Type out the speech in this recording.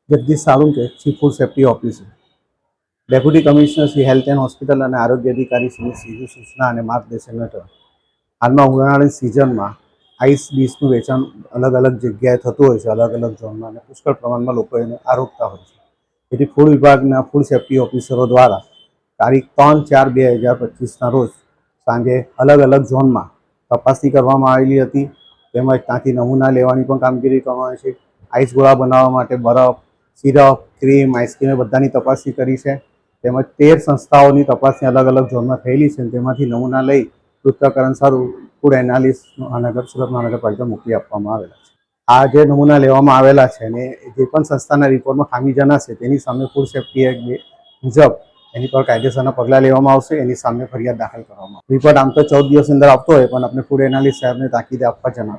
Jagdish Salunke, chief food safety officer, deputy commissioner Shri health and hospital અને આરોગ્ય અધિકારી શ્રી સીધી સૂચના અને માર્ગદર્શન હેઠળ હાલમાં ઉનાળાની સિઝનમાં આઈસ ડીશનું વેચાણ અલગ અલગ જગ્યાએ થતું હોય છે, અલગ અલગ ઝોનમાં, અને પુષ્કળ પ્રમાણમાં લોકો એને આરોગતા હોય છે. તેથી ફૂડ વિભાગના ફૂડ સેફ્ટી ઓફિસરો દ્વારા તારીખ 3/4/2025ના રોજ સાંજે અલગ અલગ ઝોનમાં તપાસણી કરવામાં આવેલી હતી. તેમજ ત્યાંથી નમૂના લેવાની પણ કામગીરી કરવામાં આવી છે. આઈસ ગોળા બનાવવા માટે બરફ, સિરપ, ક્રીમ, આઈસ્ક્રીમ એ બધાની તપાસણી કરી છે. તેમજ 13 સંસ્થાઓની તપાસણી અલગ અલગ ઝોનમાં થયેલી છે. તેમાંથી નમૂના લઈ પૃથ્થકરણ સારું ફૂડ એનાલિસિસ સુરત મહાનગરપાલિકા મોકલી આપવામાં આવેલા છે. આ જે નમૂના લેવામાં આવેલા છે અને જે પણ સંસ્થાના રિપોર્ટમાં ખામી જણાશે તેની સામે ફૂડ સેફ્ટી એક્ટ મુજબ એની પર કાયદેસરના પગલાં લેવામાં આવશે. એની સામે ફરિયાદ દાખલ કરવામાં આવશે. રિપોર્ટ આમ તો 14 દિવસની અંદર આપતો હોય, પણ આપણે ફૂડ એનાલિસ્ટ સાહેબને તાકીદે આપવા જણાવ્યું.